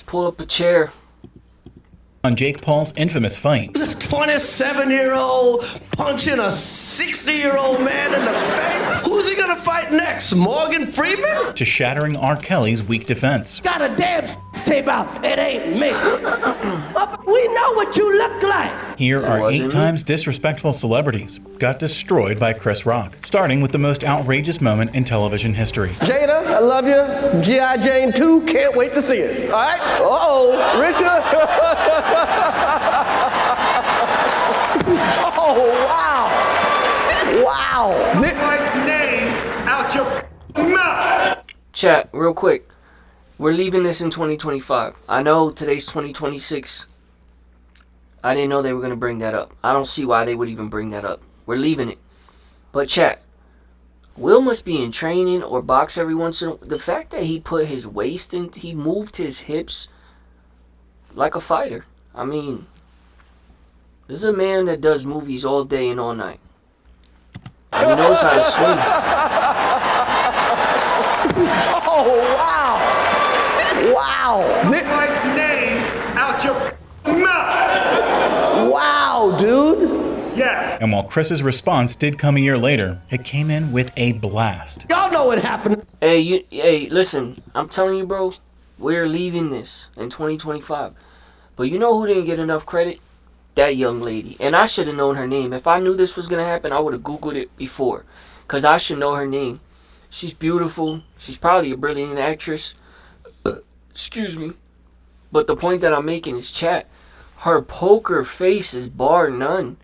pull up a chair. On Jake Paul's infamous fight. A 27-year-old punching a 60-year-old man in the face? Who's he gonna fight next? Morgan Freeman? To shattering R. Kelly's weak defense. Got a damn tape out. It ain't me. We know what you look like. Here are 8 times disrespectful celebrities got destroyed by Chris Rock, starting with the most outrageous moment in television history. Jada, I love you. G.I. Jane 2, can't wait to see it. All right? Uh-oh, Richard. Oh, wow. Wow. Put my name out your mouth. Chat, real quick. We're leaving this in 2025. I know today's 2026. I didn't know they were going to bring that up. I don't see why they would even bring that up. We're leaving it. But chat, Will must be in training or box every once in a while. The fact that he put his waist in, he moved his hips like a fighter. I mean, this is a man that does movies all day and all night. And he knows how to swing. Oh, wow. Wow. Put my name out your mouth. Wow, dude. Yes. And while Chris's response did come a year later, it came in with a blast. Y'all know what happened. Hey, listen, I'm telling you, bro, we're leaving this in 2025. But you know who didn't get enough credit? That young lady. And I should have known her name. If I knew this was going to happen, I would have Googled it before. Because I should know her name. She's beautiful. She's probably a brilliant actress. Excuse me. But the point that I'm making is, chat, her poker face is bar none.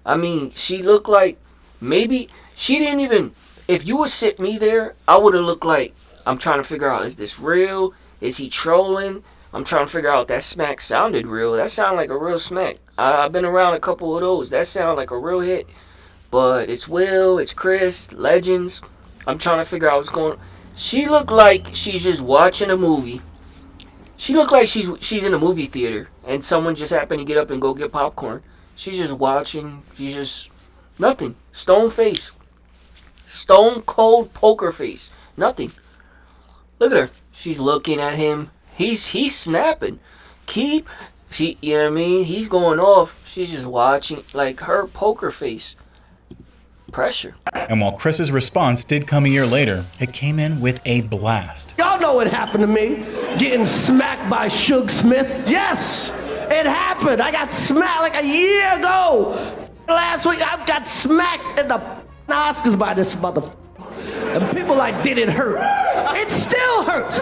I mean, she looked like, maybe, she didn't even, if you would sit me there, I would have looked like, I'm trying to figure out, is this real? Is he trolling? I'm trying to figure out, that smack sounded real. That sounded like a real smack. I've been around a couple of those. That sounded like a real hit. But it's Will, it's Chris, legends. I'm trying to figure out what's going on. She looked like she's just watching a movie. She looked like she's in a movie theater and someone just happened to get up and go get popcorn. She's just watching. She's just nothing. Stone face. Stone cold poker face. Nothing. Look at her. She's looking at him. He's snapping. You know what I mean? He's going off. She's just watching, like, her poker face. Pressure. And while Chris's response did come a year later, it came in with a blast. Y'all know what happened to me. Getting smacked by Suge Smith. Yes, it happened. I got smacked like a year ago. Last week, I got smacked in the Oscars by this motherfucker. And people like, did it hurt? It still hurts.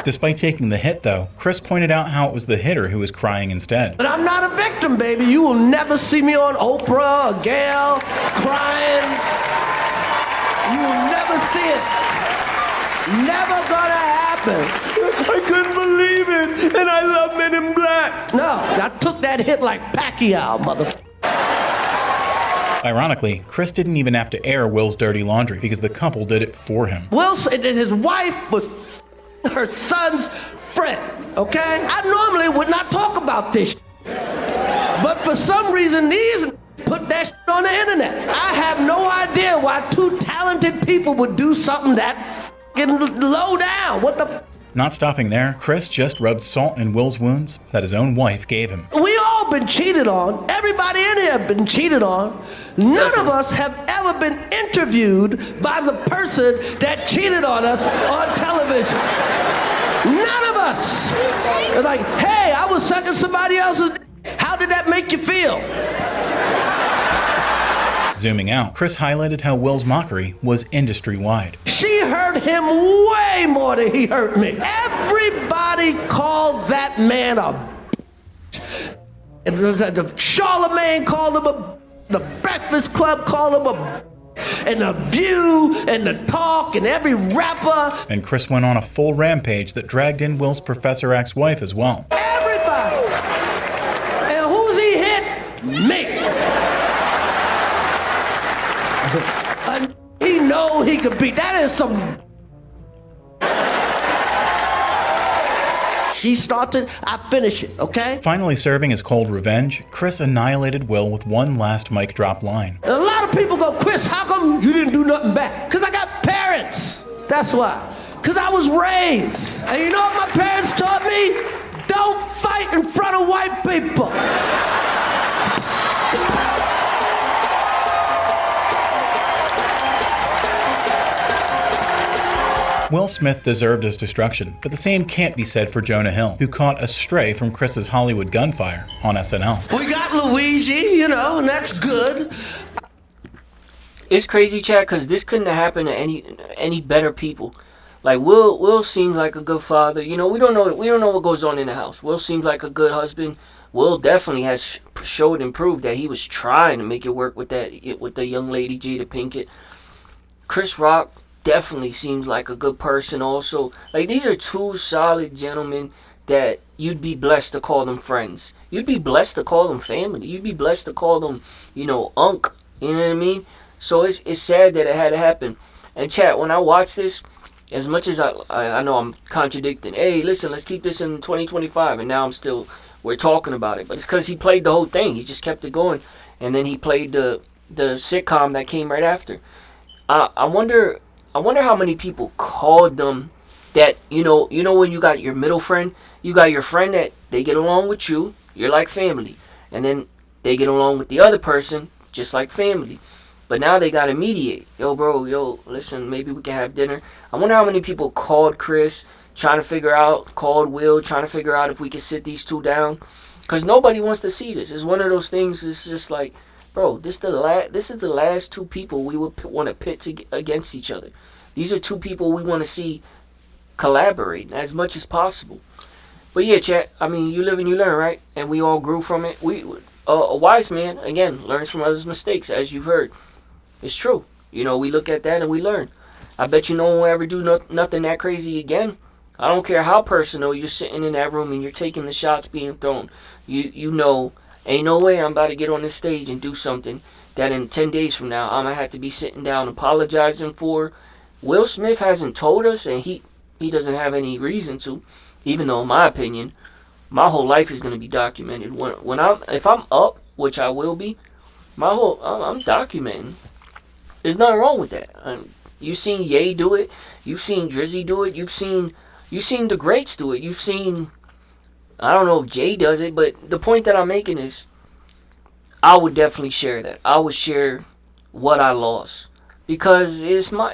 Despite taking the hit, though, Chris pointed out how it was the hitter who was crying instead. But I'm not a victim, baby. You will never see me on Oprah or Gail crying. You will never see it. Never gonna happen. I couldn't believe it, and I love Men in Black. No, I took that hit like Pacquiao, motherfucker. Ironically, Chris didn't even have to air Will's dirty laundry because the couple did it for him. Will said that his wife was her son's friend, okay? I normally would not talk about this, but for some reason, these put that on the internet. I have no idea why 2 talented people would do something that f***ing low down. What the f***? Not stopping there, Chris just rubbed salt in Will's wounds that his own wife gave him. We all been cheated on. Everybody in here have been cheated on. None of us have ever been interviewed by the person that cheated on us on television. None of us. They're like, hey, I was sucking somebody else's d-. How did that make you feel? Zooming out, Chris highlighted how Will's mockery was industry-wide. She hurt him way more than he hurt me. Everybody called that man a and Charlemagne called him a, the Breakfast Club called him a, and The View and The Talk and every rapper. And Chris went on a full rampage that dragged in Will's Professor X's wife as well. Everybody. And who's he hit? Me. And he know he could beat. That is some. She started, I finish it, okay? Finally serving his cold revenge, Chris annihilated Will with one last mic drop line. And a lot of people go, Chris, how come you didn't do nothing back? Because I got parents. That's why. Because I was raised. And you know what my parents taught me? people. Will Smith deserved his destruction, but the same can't be said for Jonah Hill, who caught a stray from Chris's Hollywood gunfire on SNL. We got Luigi, you know, and that's good. It's crazy, Chad, because this couldn't have happened to any better people. Like Will seems like a good father. You know, we don't know what goes on in the house. Will seems like a good husband. Will definitely has showed and proved that he was trying to make it work with the young lady Jada Pinkett. Chris Rock definitely seems like a good person also. Like, these are two solid gentlemen that you'd be blessed to call them friends. You'd be blessed to call them family. You'd be blessed to call them, you know, unk. You know what I mean? So it's sad that it had to happen. And chat, when I watch this, as much as I know I'm contradicting, hey, listen, let's keep this in 2025, and now we're talking about it. But it's because he played the whole thing. He just kept it going. And then he played the sitcom that came right after. I wonder how many people called them that, you know when you got your middle friend, you got your friend that they get along with you, you're like family. And then they get along with the other person, just like family. But now they got to mediate. Yo, bro, listen, maybe we can have dinner. I wonder how many people called Chris, called Will, trying to figure out if we can sit these two down. Because nobody wants to see this. It's one of those things, it's just like, bro, this is the last two people we would want to pit against each other. These are two people we want to see collaborate as much as possible. But yeah, chat, I mean, you live and you learn, right? And we all grew from it. A wise man, again, learns from others' mistakes, as you've heard. It's true. You know, we look at that and we learn. I bet you no one will ever do nothing that crazy again. I don't care how personal you're sitting in that room and you're taking the shots being thrown. You know, ain't no way I'm about to get on this stage and do something that in 10 days from now I'm going to have to be sitting down apologizing for. Will Smith hasn't told us, and he doesn't have any reason to, even though in my opinion, my whole life is going to be documented. If I'm up, which I will be, I'm documenting. There's nothing wrong with that. You've seen Ye do it. You've seen Drizzy do it. You've seen the greats do it. You've seen, I don't know if Jay does it, but the point that I'm making is, I would definitely share that. I would share what I lost because it's my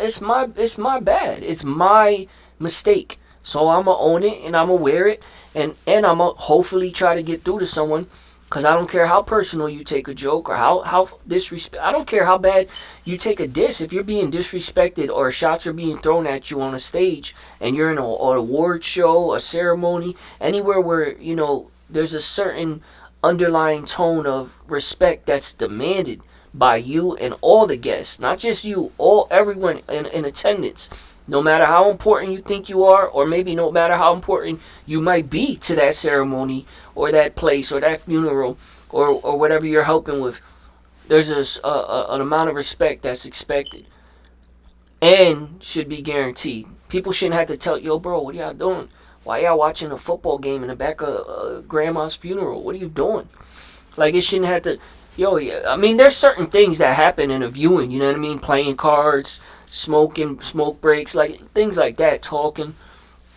bad. It's my mistake. So I'ma own it and I'ma wear it and I'ma hopefully try to get through to someone. Because I don't care how personal you take a joke or how disrespect. I don't care how bad you take a diss. If you're being disrespected or shots are being thrown at you on a stage and you're in an award show, a ceremony, anywhere where, you know, there's a certain underlying tone of respect that's demanded by you and all the guests, not just you, everyone in attendance. No matter how important you think you are, or maybe no matter how important you might be to that ceremony or that place or that funeral or whatever you're helping with, there's an amount of respect that's expected and should be guaranteed. People shouldn't have to tell, yo, bro, what are y'all doing? Why y'all watching a football game in the back of grandma's funeral? What are you doing? Like, it shouldn't have to, I mean, there's certain things that happen in a viewing, you know what I mean? Playing cards, smoking, smoke breaks, like things like that, talking.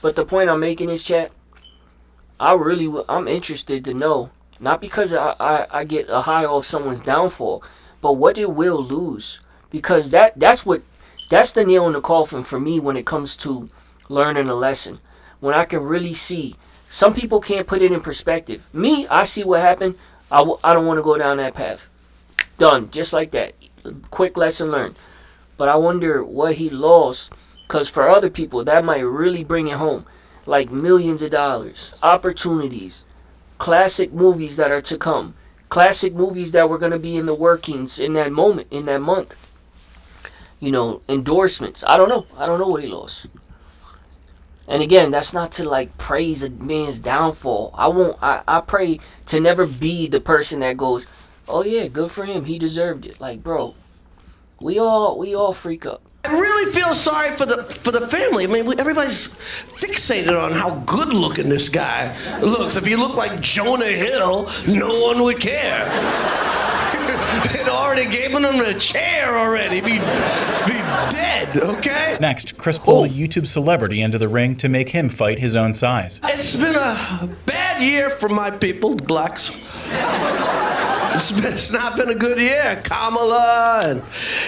But the point I'm making is, chat, I'm interested to know, not because I get a high off someone's downfall, but what did Will lose? Because that's the nail in the coffin for me when it comes to learning a lesson. When I can really see, some people can't put it in perspective. Me, I see what happened. I don't want to go down that path. Done, just like that. Quick lesson learned. But I wonder what he lost, because for other people, that might really bring it home. Like millions of dollars, opportunities, classic movies that are to come, classic movies that were going to be in the workings in that moment, in that month. You know, endorsements. I don't know what he lost. And again, that's not to like praise a man's downfall. I pray to never be the person that goes, oh yeah, good for him, he deserved it. Like, bro, we all freak up. I really feel sorry for the family. I mean, everybody's fixated on how good looking this guy looks. If he looked like Jonah Hill, no one would care. They'd already given him a chair already. Be dead, okay? Next, Chris pulled a YouTube celebrity into the ring to make him fight his own size. It's been a bad year for my people, blacks. It's not been a good year. Kamala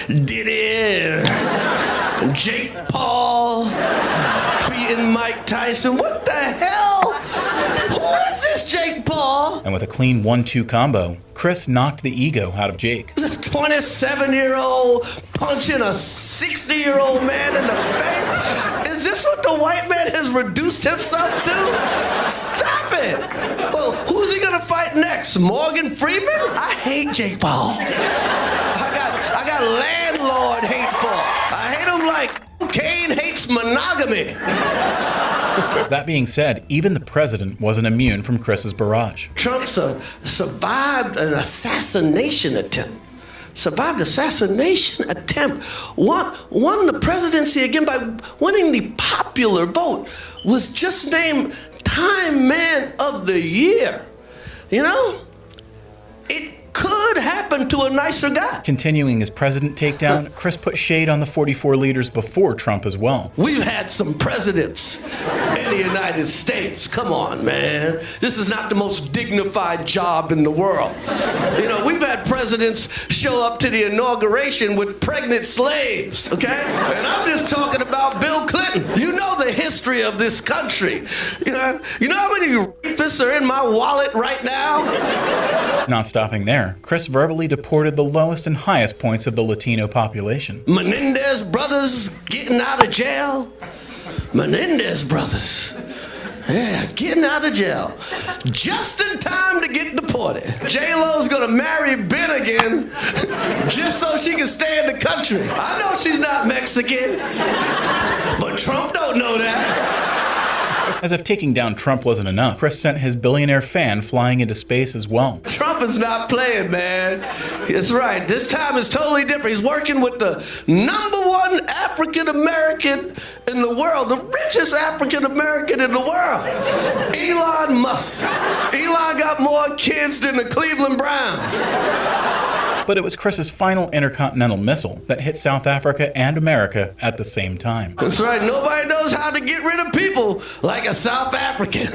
and Diddy and Jake Paul beating Mike Tyson. What the hell? Who is this Jake Paul? And with a clean 1-2 combo, Chris knocked the ego out of Jake. A 27-year-old punching a 60-year-old man in the face? Is this what the white man has reduced himself to? Stop it! Well, who's he gonna fight next? Morgan Freeman? I hate Jake Paul. I got landlord hate for him. I hate him like Kane hates monogamy. That being said, even the president wasn't immune from Chris's barrage. Trump survived an assassination attempt. Won the presidency again by winning the popular vote. Was just named Time Man of the Year. You know? It could happen to a nicer guy. Continuing his president takedown, Chris put shade on the 44 leaders before Trump as well. We've had some presidents in the United States. Come on, man. This is not the most dignified job in the world. You know, we've had presidents show up to the inauguration with pregnant slaves, okay? And I'm just talking about Bill Clinton. You know the history of this country. You know how many rapists are in my wallet right now? Not stopping there, Chris verbally deported the lowest and highest points of the Latino population. Menendez brothers getting out of jail. Menendez brothers. Yeah, getting out of jail. Just in time to get deported. J-Lo's gonna marry Ben again just so she can stay in the country. I know she's not Mexican, but Trump don't know that. As if taking down Trump wasn't enough, Chris sent his billionaire fan flying into space as well. Trump is not playing, man. That's right. This time is totally different. He's working with the #1 African American in the world, the richest African American in the world, Elon Musk. Elon got more kids than the Cleveland Browns. But it was Chris's final intercontinental missile that hit South Africa and America at the same time. That's right. Nobody knows how to get rid of people like a South African.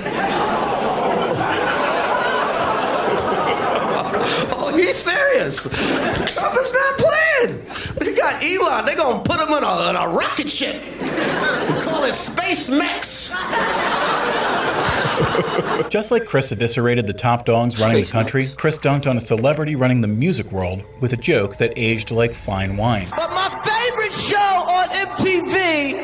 Oh, he's serious. Trump is not playing. He got Elon. They're going to put him in a rocket ship. We call it Space Mex. Just like Chris eviscerated the top dogs running the country, Chris dunked on a celebrity running the music world with a joke that aged like fine wine. But my favorite show on MTV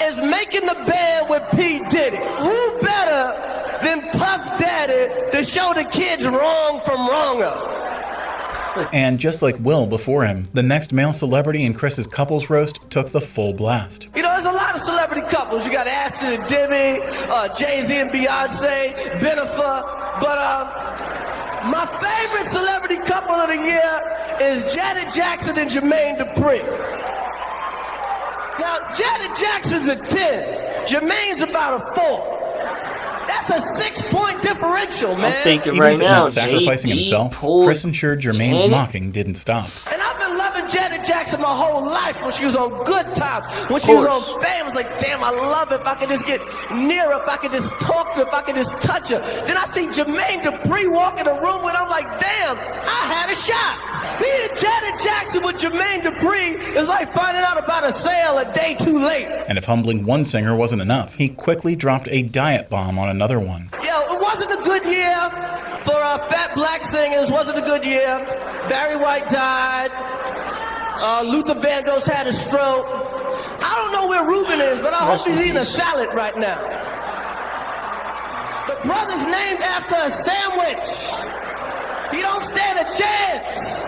is Making the Band with P. Diddy. Who better than Puff Daddy to show the kids wrong from wronger? And just like Will before him, the next male celebrity in Chris's couples roast took the full blast. You know, there's a lot of celebrity couples. You got Ashton and Demi, Jay-Z and Beyonce, Bennifer. But my favorite celebrity couple of the year is Janet Jackson and Jermaine Dupri. Now, Janet Jackson's a 10. Jermaine's about a 4. That's a 6-point differential, man. I'm thinking Even right if it now, meant sacrificing himself, Chris ensured Jermaine's mocking didn't stop. And I've been loving Janet Jackson my whole life when she was on Good Times. When she was on Fame, I was like, damn, I love it. If I could just get near her, if I could just talk to her, if I could just touch her. Then I see Jermaine Dupri walk in the room and I'm like, damn, I had a shot. Seeing Janet Jackson with Jermaine Dupri is like finding out about a sale a day too late. And if humbling one singer wasn't enough, he quickly dropped a diet bomb on another one. Yo, it wasn't a good year for fat black singers. Wasn't a good year. Barry White died. Luther Vandross had a stroke. I don't know where Ruben is, but I hope he's eating a salad right now. The brother's named after a sandwich. He don't stand a chance.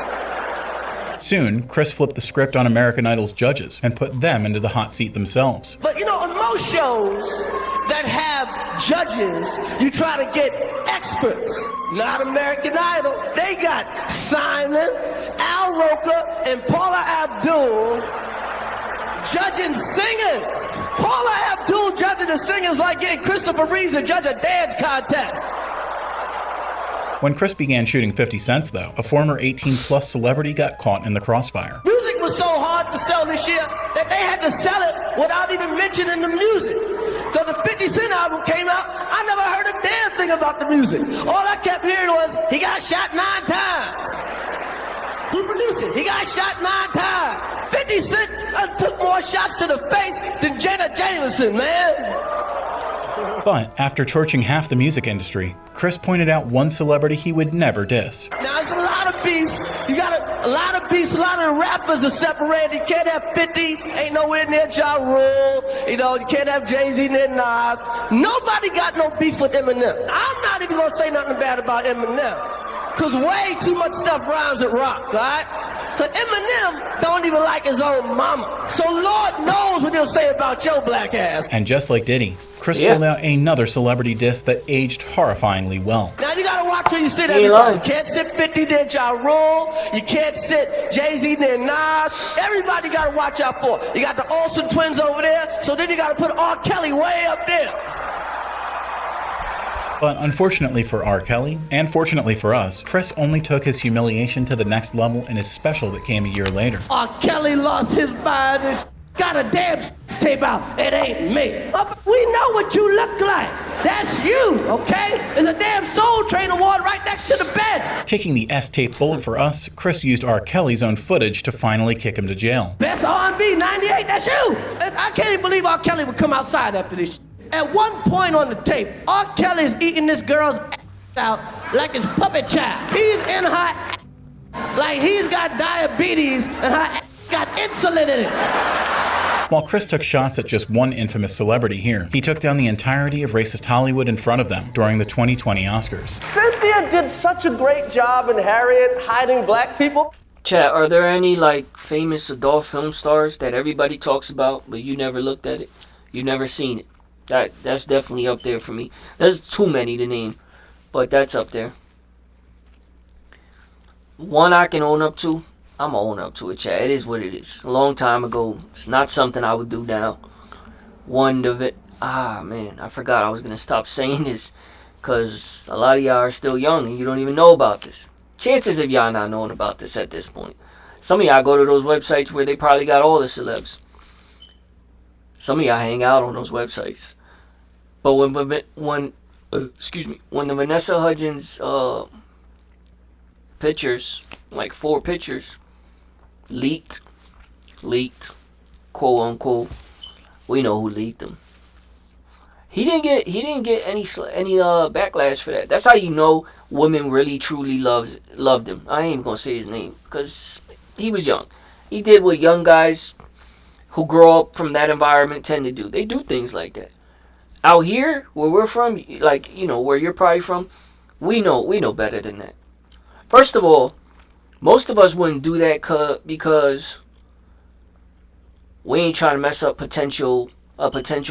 Soon, Chris flipped the script on American Idol's judges and put them into the hot seat themselves. But you know, on most shows that have judges, you try to get experts. Not American Idol. They got Simon, Al Roker, and Paula Abdul judging singers. Paula Abdul judging the singers like getting Christopher Reeves to judge a dance contest. When Chris began shooting 50 Cents, though, a former 18-plus celebrity got caught in the crossfire. Music was so hard to sell this year that they had to sell it without even mentioning the music. Because the 50 Cent album came out, I never heard a damn thing about the music. All I kept hearing was, he got shot 9 times. Who produced it? He got shot 9 times. 50 Cent took more shots to the face than Janet Jameson, man. But after torching half the music industry, Chris pointed out one celebrity he would never diss. Now, there's a lot of beefs. You got a lot of beefs. A lot of the rappers are separated. You can't have 50. Ain't nowhere near Ja Rule. You know, you can't have Jay-Z near Nas. Nobody got no beef with Eminem. I'm not even gonna say nothing bad about Eminem. Cause way too much stuff rhymes with rock, all right? But Eminem don't even like his own mama. So Lord knows what he'll say about your black ass. And just like Diddy, Chris pulled out another celebrity diss that aged horrifyingly well. Now you gotta watch where you sit everybody. You can't sit 50 near Ja Rule. You can't sit Jay-Z near Nas. Everybody gotta watch out for. You got the Olsen twins over there, so then you gotta put R. Kelly way up there. But unfortunately for R. Kelly, and fortunately for us, Chris only took his humiliation to the next level in his special that came a year later. R. Kelly lost his mind and got a damn tape out. It ain't me. We know what you look like. That's you, okay? There's a damn Soul Train award right next to the bed. Taking the S-tape bullet for us, Chris used R. Kelly's own footage to finally kick him to jail. Best R&B 98, that's you. I can't even believe R. Kelly would come outside after this. At one point on the tape, R. Kelly's eating this girl's out like his puppet child. He's in her like he's got diabetes and her got insulin in it. While Chris took shots at just one infamous celebrity here, he took down the entirety of racist Hollywood in front of them during the 2020 Oscars. Cynthia did such a great job in Harriet hiding black people. Chat, are there any like famous adult film stars that everybody talks about but you never looked at it? You never seen it? That's definitely up there for me. There's too many to name, but that's up there. One I can own up to, I'm gonna own up to it, chat. It is what it is. A long time ago. It's not something I would do now. One of it. Man, I forgot I was gonna stop saying this, cause a lot of y'all are still young and you don't even know about this. Chances of y'all not knowing about this at this point. Some of y'all go to those websites where they probably got all the celebs. Some of y'all hang out on those websites. But when the Vanessa Hudgens pictures, like 4 pictures, leaked, quote unquote, we know who leaked them. He didn't get any backlash for that. That's how you know women really truly loved him. I ain't even gonna say his name because he was young. He did what young guys who grow up from that environment tend to do. They do things like that. Out here, where we're from, like, you know, where you're probably from, we know better than that. First of all, most of us wouldn't do that because we ain't trying to mess up a potential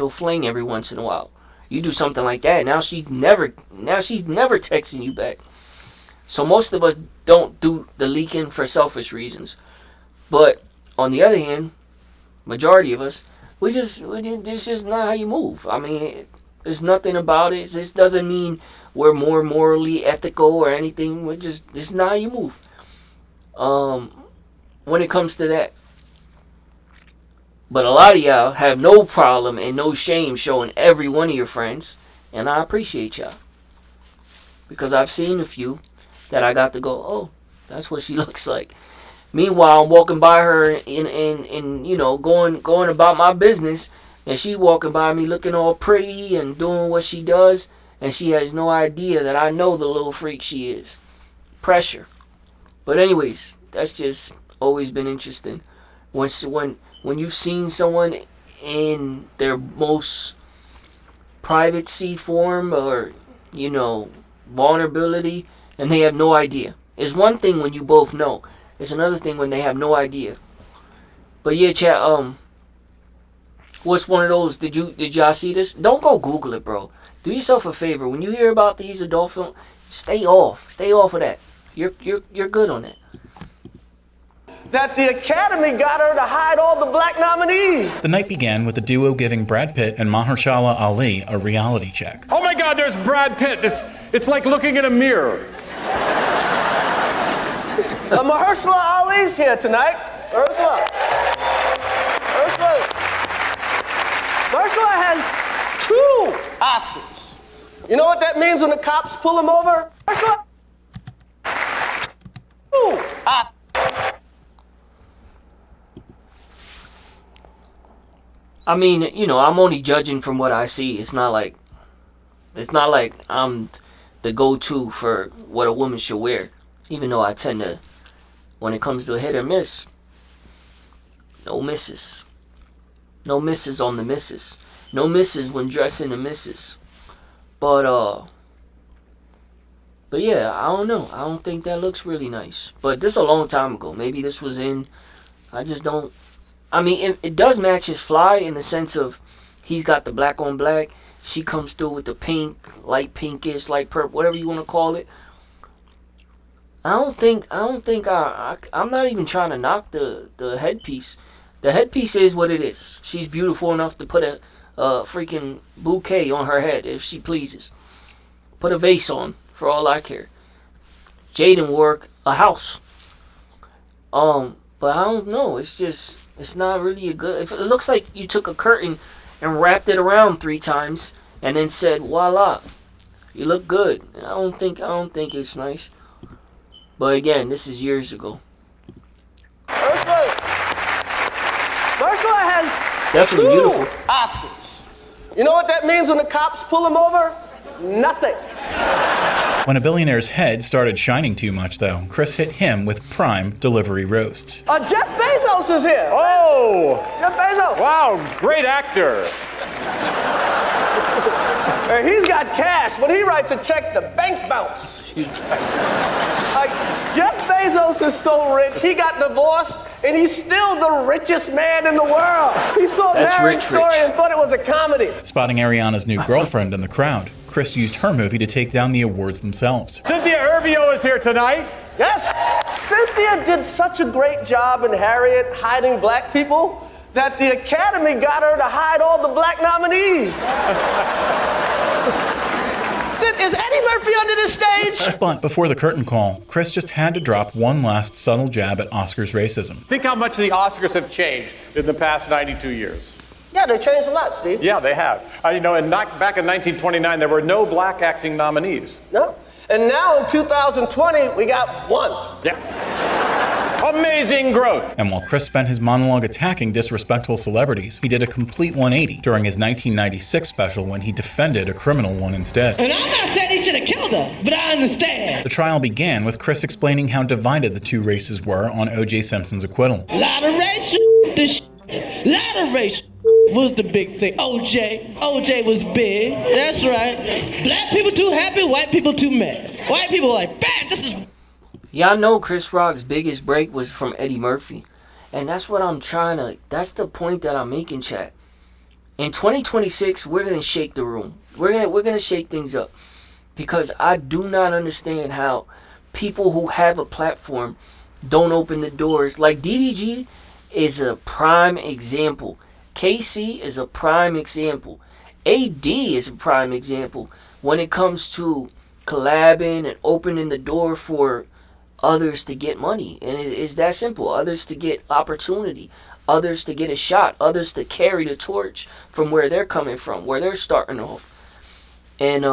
fling every once in a while. You do something like that, now she's never texting you back. So most of us don't do the leaking for selfish reasons. But on the other hand, majority of us, it's just not how you move. I mean, there's nothing about it. This doesn't mean we're more morally ethical or anything. It's not how you move. When it comes to that. But a lot of y'all have no problem and no shame showing every one of your friends. And I appreciate y'all. Because I've seen a few that I got to go, oh, that's what she looks like. Meanwhile, I'm walking by her in you know, going about my business, and she's walking by me looking all pretty and doing what she does, and she has no idea that I know the little freak she is. Pressure. But anyways, that's just always been interesting. When you've seen someone in their most privacy form or, you know, vulnerability, and they have no idea. It's one thing when you both know. It's another thing when they have no idea. But yeah, chat, what's one of those? Did y'all see this? Don't go Google it, bro. Do yourself a favor. When you hear about these adult films, stay off of that. You're good on that. That the Academy got her to hide all the black nominees. The night began with the duo giving Brad Pitt and Mahershala Ali a reality check. Oh my God, there's Brad Pitt. It's like looking in a mirror. Mahershala Ali's here tonight. Mahershala has 2 Oscars. You know what that means when the cops pull him over? Ooh, I mean, I'm only judging from what I see. It's not like I'm the go-to for what a woman should wear. Even though I tend to, when it comes to hit or miss, no misses. No misses on the misses. No misses when dressing the misses. But yeah, I don't know. I don't think that looks really nice. But this is a long time ago. Maybe this was in, I just don't. I mean, it does match his fly in the sense of he's got the black on black. She comes through with the pink, light pinkish, light purple, whatever you want to call it. I'm not even trying to knock the headpiece. The headpiece is what it is. She's beautiful enough to put a freaking bouquet on her head if she pleases. Put a vase on, for all I care. Jaden wore a house. But I don't know. It's not really a good. It looks like you took a curtain and wrapped it around 3 times and then said, "Voila, you look good." I don't think it's nice. But again, this is years ago. Ursula has Definitely 2 beautiful. Oscars. You know what that means when the cops pull him over? Nothing. When a billionaire's head started shining too much, though, Chris hit him with prime delivery roasts. Jeff Bezos is here. Oh! Jeff Bezos. Wow, great actor. And he's got cash. When he writes a check, the bank bounce. Jeff Bezos is so rich, he got divorced, and he's still the richest man in the world. He saw Marriage Story and thought it was a comedy. Spotting Ariana's new girlfriend in the crowd, Chris used her movie to take down the awards themselves. Cynthia Erivo is here tonight. Yes, Cynthia did such a great job in Harriet hiding black people that the Academy got her to hide all the black nominees. Is Eddie Murphy under this stage? But before the curtain call, Chris just had to drop one last subtle jab at Oscars racism. Think how much the Oscars have changed in the past 92 years. Yeah, they changed a lot, Steve. Yeah, they have. Back in 1929, there were no black acting nominees. No. And now in 2020, we got 1. Yeah. Amazing growth. And while Chris spent his monologue attacking disrespectful celebrities, he did a complete 180 during his 1996 special when he defended a criminal one instead. And I'm not saying he should have killed her, but I understand. The trial began with Chris explaining how divided the 2 races were on O.J. Simpson's acquittal. Lot of racial was the big thing. OJ was big. That's right. Black people too happy, white people too mad. White people are like, bam, this is... Y'all know Chris Rock's biggest break was from Eddie Murphy. And that's what that's the point that I'm making, chat. In 2026, we're going to shake the room. We're going to shake things up. Because I do not understand how people who have a platform don't open the doors. Like DDG is a prime example. KC is a prime example. AD is a prime example when it comes to collabing and opening the door for others to get money. And it is that simple. Others to get opportunity. Others to get a shot. Others to carry the torch from where they're coming from, where they're starting off. And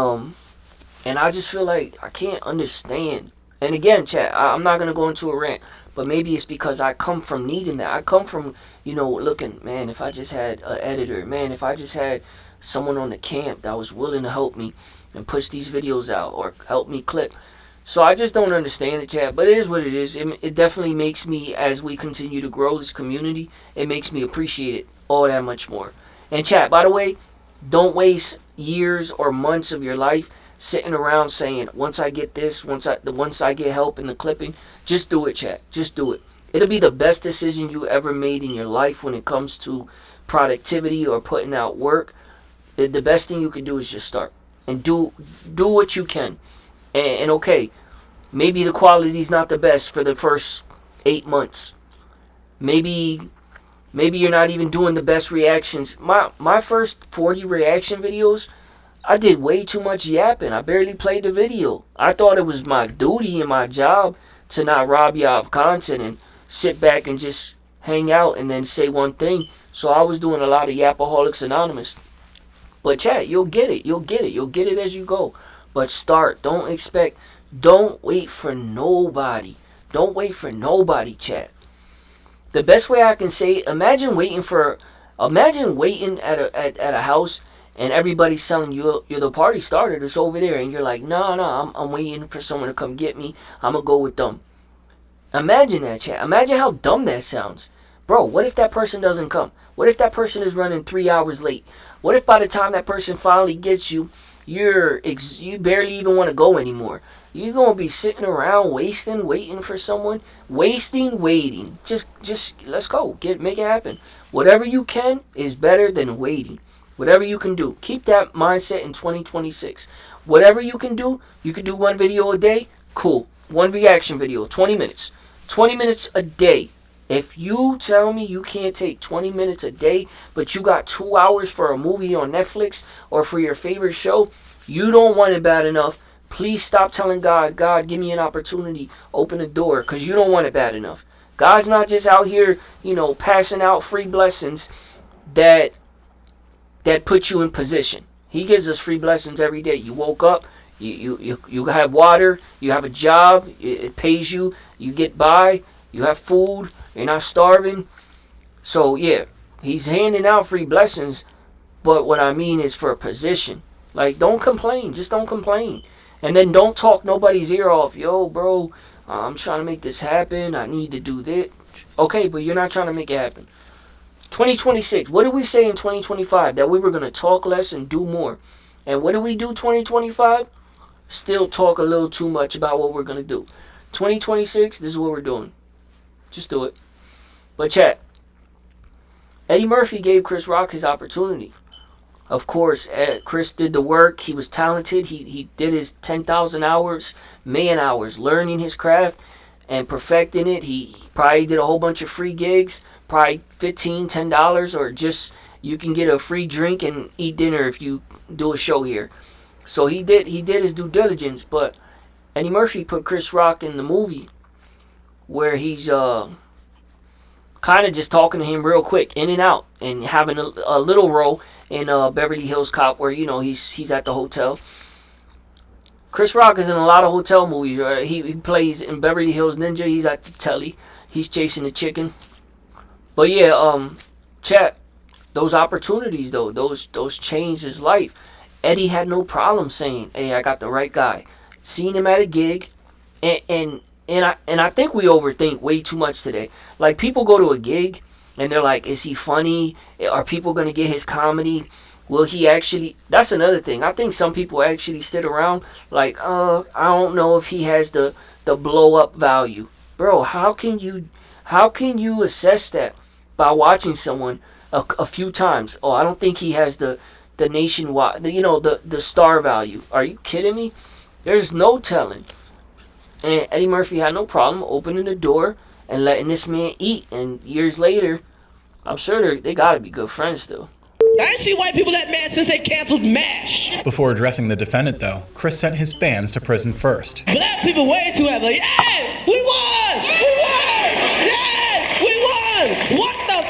I just feel like I can't understand. And again, chat, I'm not going to go into a rant, but maybe it's because I come from needing that. I come from, looking, man, if I just had an editor, man, if I just had someone on the camp that was willing to help me and push these videos out or help me clip. So I just don't understand it, chat, but it is what it is. It definitely makes me, as we continue to grow this community, it makes me appreciate it all that much more. And chat, by the way, don't waste years or months of your life sitting around saying, once I get this, once I get help in the clipping, just do it, chat. Just do it. It'll be the best decision you ever made in your life when it comes to productivity or putting out work. The best thing you can do is just start and do what you can. And okay, maybe the quality's not the best for the first 8 months. Maybe you're not even doing the best reactions. My first 40 reaction videos, I did way too much yapping. I barely played the video. I thought it was my duty and my job to not rob y'all of content and sit back and just hang out and then say one thing. So I was doing a lot of Yapaholics Anonymous. But chat, you'll get it. You'll get it. You'll get it as you go. But start. Don't wait for nobody. Don't wait for nobody, chat. The best way I can say, imagine waiting at a house and everybody's telling you you're the party starter, it's over there, and you're like, nah, I'm waiting for someone to come get me. I'm gonna go with them. Imagine that, chat. Imagine how dumb that sounds. Bro, what if that person doesn't come? What if that person is running 3 hours late? What if by the time that person finally gets you, you barely even want to go anymore? You're going to be sitting around waiting for someone. Waiting. Just let's go. Make it happen. Whatever you can is better than waiting. Whatever you can do. Keep that mindset in 2026. Whatever you can do one video a day. Cool. One reaction video, 20 minutes. 20 minutes a day. If you tell me you can't take 20 minutes a day, but you got 2 hours for a movie on Netflix or for your favorite show, you don't want it bad enough. Please stop telling God, give me an opportunity, open the door, because you don't want it bad enough. God's not just out here, passing out free blessings that put you in position. He gives us free blessings every day. You woke up, you have water, you have a job, it pays you, you get by, you have food, you're not starving. So yeah, he's handing out free blessings, but what I mean is for a position. Like, don't complain. Just don't complain. And then don't talk nobody's ear off. Yo, bro, I'm trying to make this happen. I need to do this. Okay, but you're not trying to make it happen. 2026. What did we say in 2025? That we were going to talk less and do more. And what did we do 2025? Still talk a little too much about what we're going to do. 2026, this is what we're doing. Just do it. But chat, Eddie Murphy gave Chris Rock his opportunity. Of course, Chris did the work. He was talented. He did his 10,000 hours, man hours, learning his craft and perfecting it. He probably did a whole bunch of free gigs, probably $15, $10, or just you can get a free drink and eat dinner if you do a show here. So he did his due diligence. But Eddie Murphy put Chris Rock in the movie where he's kind of just talking to him real quick, in and out, and having a little role in Beverly Hills Cop, where he's at the hotel. Chris Rock is in a lot of hotel movies. Right? He plays in Beverly Hills Ninja. He's at the telly. He's chasing the chicken. But yeah, chat, those opportunities though, those changed his life. Eddie had no problem saying, "Hey, I got the right guy." Seeing him at a gig, and I think we overthink way too much today. Like, people go to a gig and they're like, is he funny? Are people going to get his comedy? Will he actually... That's another thing. I think some people actually sit around like, I don't know if he has the blow up value. Bro, how can you assess that by watching someone a few times? Oh, I don't think he has the nationwide, the star value. Are you kidding me? There's no telling. And Eddie Murphy had no problem opening the door and letting this man eat. And years later, I'm sure they got to be good friends still. I ain't seen white people that mad since they canceled MASH. Before addressing the defendant, though, Chris sent his fans to prison first. Black people way too heavy. Hey, we won! We won! Yay! We won! What the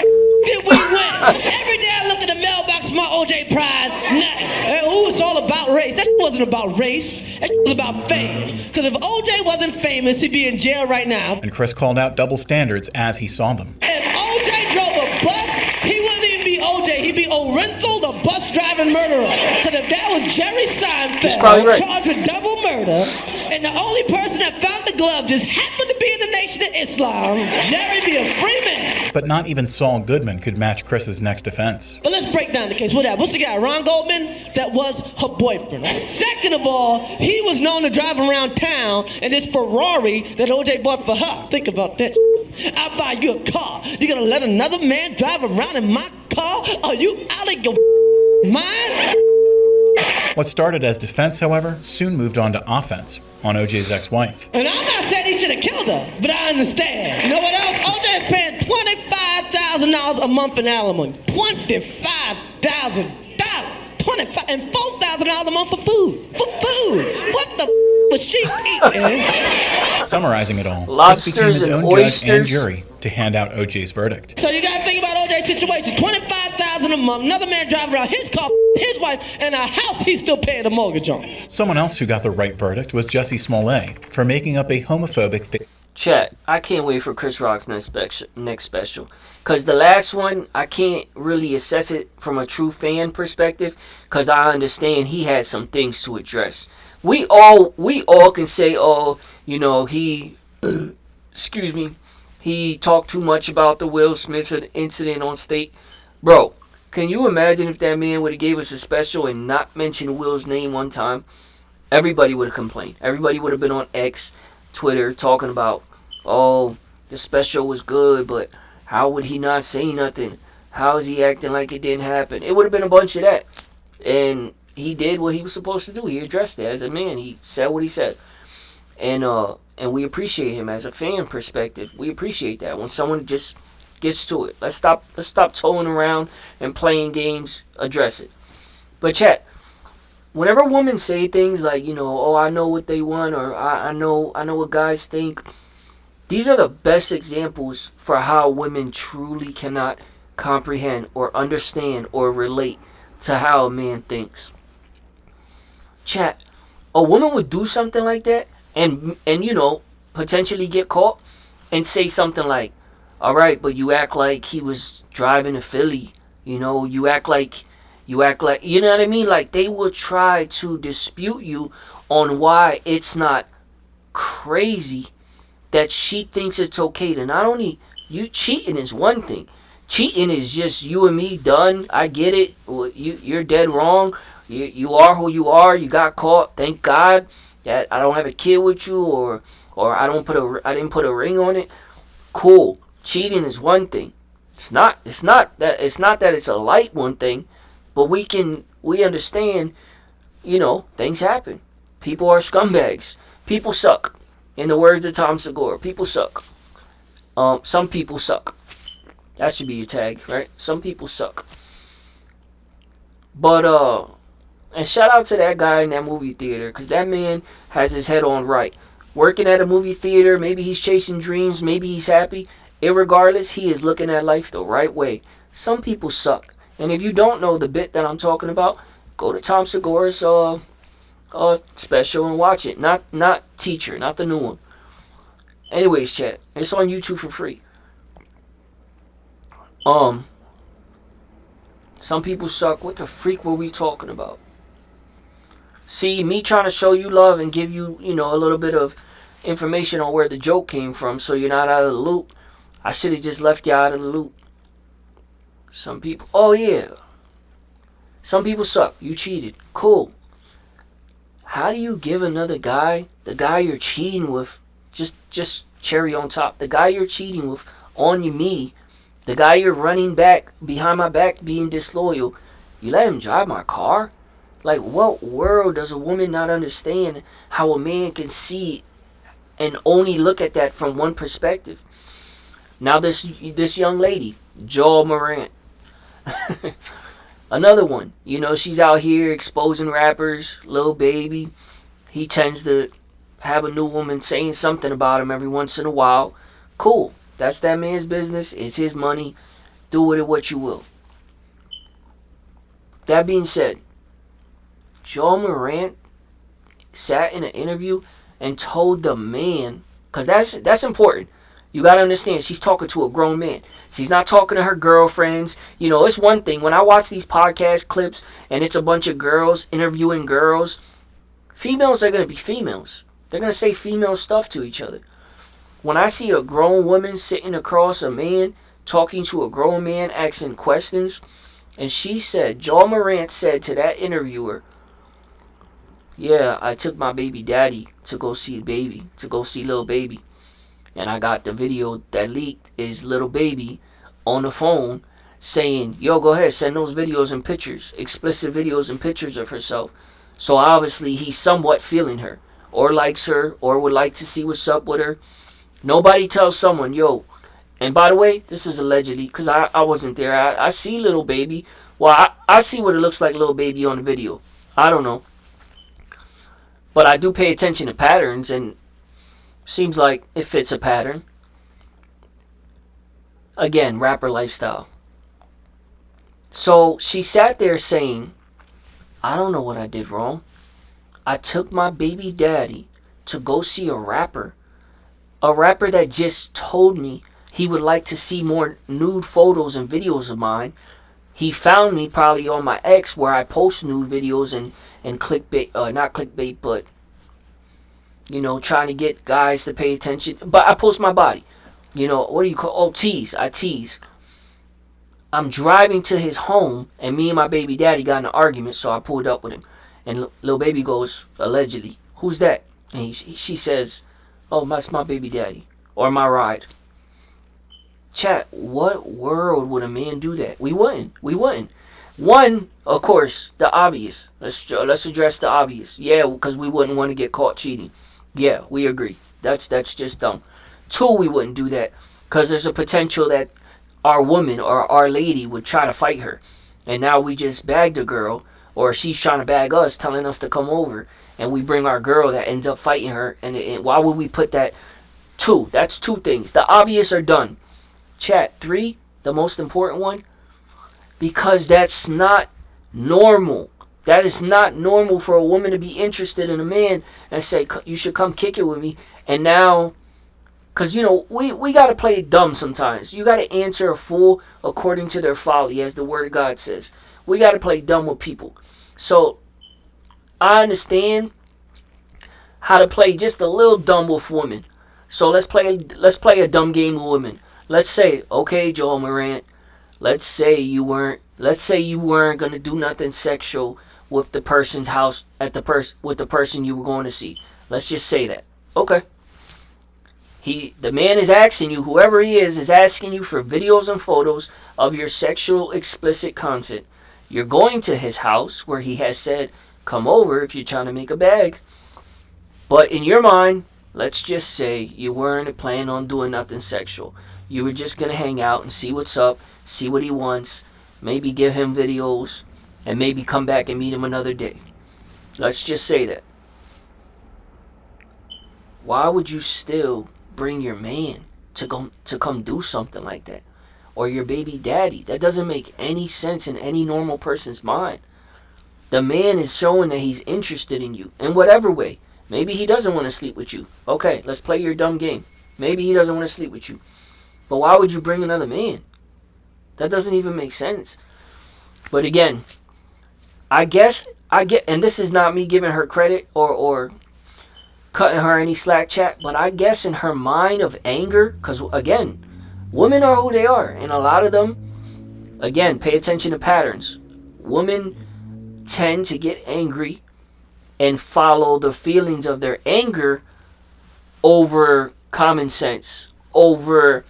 did we win? Every day I look at the mailbox for my OJ prize. Nothing. Ooh, it's all about race. That wasn't about race. That was about fame. Because if OJ wasn't famous, he'd be in jail right now. And Chris called out double standards as he saw them. If OJ drove a bus, he wouldn't even be OJ. He'd be Orenthal, the bus driving murderer. Because if that was Jerry Seinfeld, right, charged with double murder, and the only person that found the glove just happened to be in the Nation of Islam, Jerry be a free man. But not even Saul Goodman could match Chris's next offense. But let's break down the case. What's the guy, Ron Goldman? That was her boyfriend. Second of all, he was known to drive around town in this Ferrari that OJ bought for her. Think about that. I buy you a car. You gonna let another man drive around in my car? Are you out of your mind? What started as defense, however, soon moved on to offense on OJ's ex-wife. And I'm not saying he should have killed her, but I understand. You know what else? OJ is paying $25,000 a month in alimony. $25,000. $25,000 and $4,000 a month for food. For food. What the was she eating? Summarizing it all, Chris became Lobsters his and own judge and oysters. jury to hand out OJ's verdict. So you gotta think about OJ's situation. $25,000 a month, another man driving around his car, his wife, and a house he's still paying the mortgage on. Someone else who got the right verdict was Jussie Smollett for making up a homophobic Chat, I can't wait for Chris Rock's next special. Because the last one, I can't really assess it from a true fan perspective. Because I understand he has some things to address. We all can say, oh, you know, he, excuse me, he talked too much about the Will Smith incident on state. Bro, can you imagine if that man would have gave us a special and not mentioned Will's name one time? Everybody would have complained. Everybody would have been on X, Twitter, talking about, oh, the special was good, but how would he not say nothing? How is he acting like it didn't happen? It would have been a bunch of that. And he did what he was supposed to do. He addressed it as a man. He said what he said. And we appreciate him as a fan perspective. We appreciate that when someone just gets to it. Let's stop towing around and playing games. Address it. But chat, whenever women say things like, you know, oh, I know what they want, or I know what guys think, these are the best examples for how women truly cannot comprehend or understand or relate to how a man thinks. Chat, a woman would do something like that and you know, potentially get caught and say something like, all right, but you act like he was driving to Philly. You know, you act like, you know what I mean? Like, they will try to dispute you on why it's not crazy that she thinks it's okay to not only, you cheating is one thing. Cheating is just you and me done. I get it. You're dead wrong. You are who you are. You got caught. Thank God that I don't have a kid with you, or I didn't put a ring on it. Cool. Cheating is one thing. It's not that it's a light one thing, but we understand, you know, things happen. People are scumbags. People suck. In the words of Tom Segura, people suck. Some people suck. That should be your tag, right? Some people suck. But and shout out to that guy in that movie theater, because that man has his head on right. Working at a movie theater, maybe he's chasing dreams, maybe he's happy. Irregardless, he is looking at life the right way. Some people suck. And if you don't know the bit that I'm talking about, go to Tom Segura's special and watch it. Not Teacher, not the new one. Anyways, chat, it's on YouTube for free. Some people suck. What the freak were we talking about? See, me trying to show you love and give you, you know, a little bit of information on where the joke came from so you're not out of the loop. I should have just left you out of the loop. Some people, oh yeah. Some people suck. You cheated. Cool. How do you give another guy, the guy you're cheating with, just cherry on top, the guy you're cheating with on your knee, the guy you're running back behind my back being disloyal, you let him drive my car? Like, what world does a woman not understand how a man can see and only look at that from one perspective? Now this young lady, Joel Morant. Another one, you know, she's out here exposing rappers, Lil Baby. He tends to have a new woman saying something about him every once in a while. Cool. That's that man's business. It's his money. Do with it what you will. That being said, Joel Morant sat in an interview and told the man, because that's important. You got to understand, she's talking to a grown man. She's not talking to her girlfriends. You know, it's one thing. When I watch these podcast clips and it's a bunch of girls interviewing girls, females are going to be females. They're going to say female stuff to each other. When I see a grown woman sitting across a man, talking to a grown man, asking questions, and she said, Joel Morant said to that interviewer, yeah, I took my baby daddy to go see Lil Baby. And I got the video that leaked is Lil Baby on the phone saying, yo, go ahead, send those videos and pictures, explicit videos and pictures of herself. So obviously he's somewhat feeling her, or likes her, or would like to see what's up with her. Nobody tells someone, yo, and by the way, this is allegedly, because I wasn't there. I see Lil Baby. Well, I see what it looks like Lil Baby on the video. I don't know. But I do pay attention to patterns, and seems like it fits a pattern. Again, rapper lifestyle. So she sat there saying, I don't know what I did wrong. I took my baby daddy to go see a rapper. A rapper that just told me he would like to see more nude photos and videos of mine. He found me probably on my X where I post nude videos and clickbait, not clickbait, but, you know, trying to get guys to pay attention. But I post my body. You know, what do you call, oh, tease. I tease. I'm driving to his home, and me and my baby daddy got in an argument, so I pulled up with him. And little baby goes, allegedly, who's that? And she says, oh, that's my baby daddy, or my ride. Chat, what world would a man do that? We wouldn't. One, of course, the obvious. Let's address the obvious. Yeah, because we wouldn't want to get caught cheating. Yeah, we agree. That's just dumb. Two, we wouldn't do that because there's a potential that our woman or our lady would try to fight her. And now we just bagged a girl, or she's trying to bag us, telling us to come over, and we bring our girl that ends up fighting her. And why would we put that? Two, that's two things. The obvious are done. Chat, three, the most important one, because that's not normal. That is not normal for a woman to be interested in a man and say, you should come kick it with me. And now, because, you know, we got to play dumb sometimes. You got to answer a fool according to their folly, as the word of God says. We got to play dumb with people. So, I understand how to play just a little dumb with women. So, let's play a dumb game with women. Let's say, okay, Joel Morant, let's say you weren't going to do nothing sexual with the person's house with the person you were going to see. Let's just say that. Okay. The man is asking you, whoever he is asking you for videos and photos of your sexual explicit content. You're going to his house where he has said, come over if you're trying to make a bag. But in your mind, let's just say you weren't planning on doing nothing sexual. You were just going to hang out and see what's up, see what he wants, maybe give him videos, and maybe come back and meet him another day. Let's just say that. Why would you still bring your man to come do something like that? Or your baby daddy? That doesn't make any sense in any normal person's mind. The man is showing that he's interested in you in whatever way. Maybe he doesn't want to sleep with you. Okay, let's play your dumb game. Maybe he doesn't want to sleep with you. But why would you bring another man? That doesn't even make sense. But again, I get, and this is not me giving her credit or cutting her any slack, chat, but I guess in her mind of anger, because again, women are who they are, and a lot of them, again, pay attention to patterns. Women tend to get angry and follow the feelings of their anger over common sense, over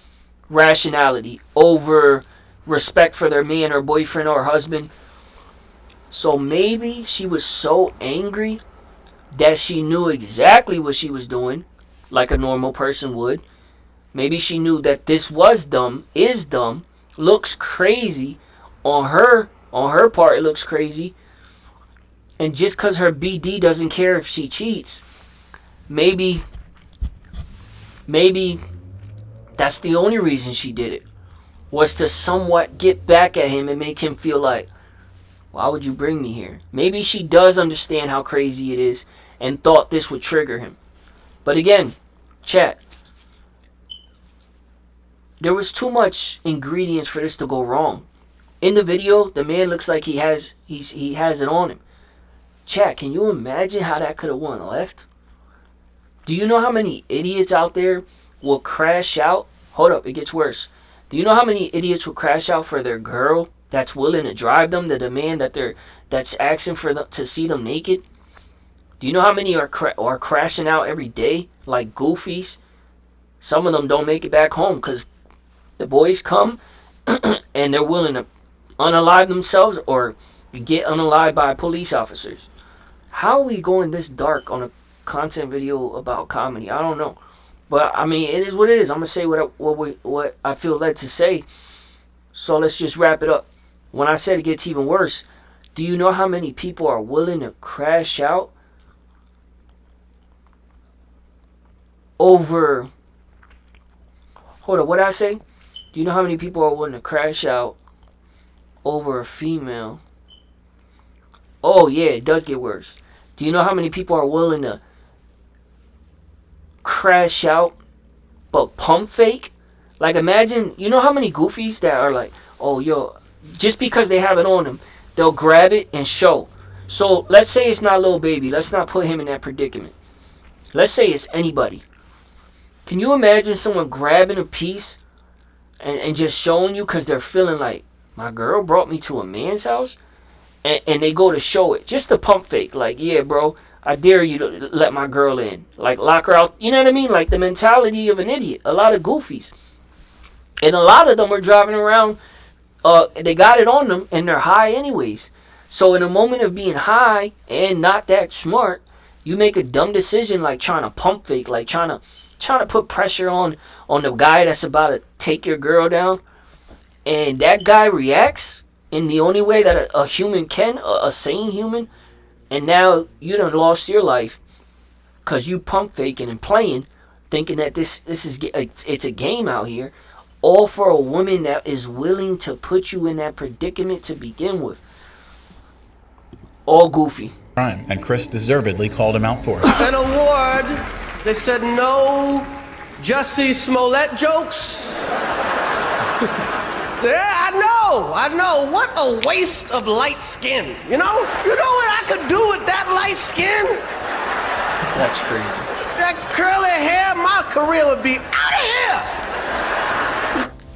rationality, over respect for their man or boyfriend or husband. So maybe she was so angry that she knew exactly what she was doing, like a normal person would. Maybe she knew that this was dumb, is dumb, looks crazy on her part. It looks crazy, and just because her BD doesn't care if she cheats, maybe that's the only reason she did it, was to somewhat get back at him and make him feel like, why would you bring me here? Maybe she does understand how crazy it is and thought this would trigger him. But again, chat, there was too much ingredients for this to go wrong. In the video, the man looks like he has it on him. Chat, can you imagine how that could have went left? Do you know how many idiots out there will crash out? Hold up, it gets worse. Do you know how many idiots will crash out for their girl that's willing to drive them, the man that's asking for them to see them naked? Do you know how many are crashing out every day like goofies? Some of them don't make it back home because the boys come and they're willing to unalive themselves or get unalived by police officers. How are we going this dark on a content video about comedy? I don't know. But, I mean, it is what it is. I'm going to say what I feel led to say. So let's just wrap it up. When I said it gets even worse, do you know how many people are willing to crash out over... Hold on, what did I say? Do you know how many people are willing to crash out over a female? Oh yeah, it does get worse. Do you know how many people are willing to crash out but pump fake? Like, imagine, you know how many goofies that are like, oh yo, just because they have it on them, they'll grab it and show. So let's say it's not Lil Baby. Let's not put him in that predicament. Let's say it's anybody. Can you imagine someone grabbing a piece and just showing you because they're feeling like, my girl brought me to a man's house? And they go to show it. Just to pump fake. Like, yeah, bro, I dare you to let my girl in. Like, lock her out. You know what I mean? Like, the mentality of an idiot. A lot of goofies. And a lot of them are driving around. They got it on them and they're high anyways. So in a moment of being high and not that smart, you make a dumb decision like trying to pump fake, like trying to put pressure on the guy that's about to take your girl down. And that guy reacts in the only way that a human can, a sane human. And now you done lost your life because you pump faking and playing, thinking that it's a game out here. All for a woman that is willing to put you in that predicament to begin with. All goofy. And Chris deservedly called him out for it. An award. They said no Jussie Smollett jokes. Yeah, I know. What a waste of light skin. You know what I could do with that light skin? That's crazy. That curly hair, my career would be out of here.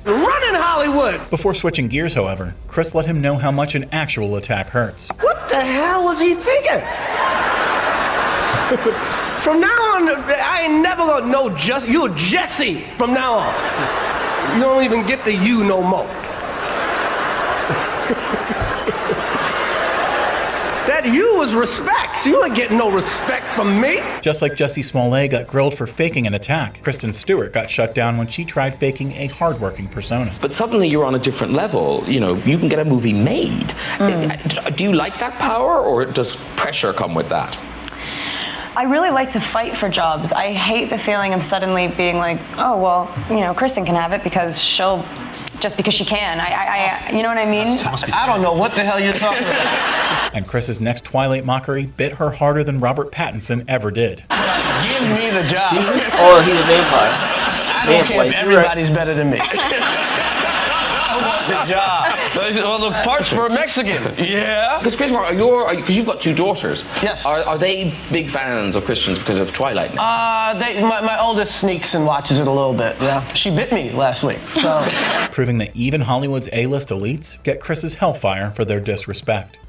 Running Hollywood. Before switching gears, however, Chris let him know how much an actual attack hurts. What the hell was he thinking? From now on, I ain't never gonna know you're Jesse from now on. You don't even get the you no more. That you was respect. You ain't getting no respect from me. Just like Jussie Smollett got grilled for faking an attack, Kristen Stewart got shut down when she tried faking a hardworking persona. But suddenly you're on a different level. You know, you can get a movie made. Do you like that power, or does pressure come with that? I really like to fight for jobs. I hate the feeling of suddenly being like, oh, well, Kristen can have it because just because she can. You know what I mean? I don't know what the hell you're talking about. And Chris's next Twilight mockery bit her harder than Robert Pattinson ever did. Give me the job. Oh, he's a vampire. I don't care if everybody's better than me. The job. Well, the parts were Mexican. Yeah. Because Chris, because you've got two daughters. Yes. Are they big fans of Christians because of Twilight? My oldest sneaks and watches it a little bit. Yeah. She bit me last week. So. Proving that even Hollywood's A-list elites get Chris's hellfire for their disrespect.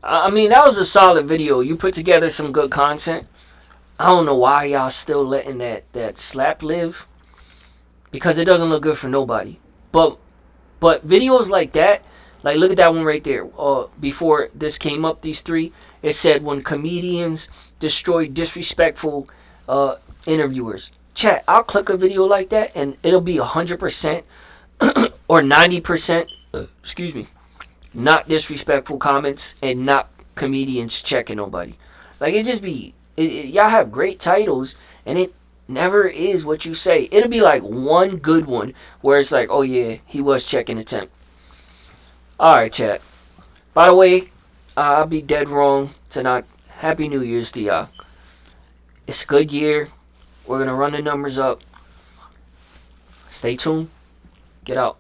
I mean, that was a solid video. You put together some good content. I don't know why y'all still letting that slap live, because it doesn't look good for nobody. But videos like that, like look at that one right there. Before this came up, these three, it said when comedians destroy disrespectful interviewers. Chat, I'll click a video like that and it'll be 100% or 90%, excuse me, not disrespectful comments and not comedians checking nobody. Like it just be. Y'all have great titles, and it never is what you say. It'll be like one good one where it's like, oh yeah, he was checking attempt. Alright, chat. By the way, I'll be dead wrong to not. Happy New Year's to y'all. It's a good year. We're going to run the numbers up. Stay tuned. Get out.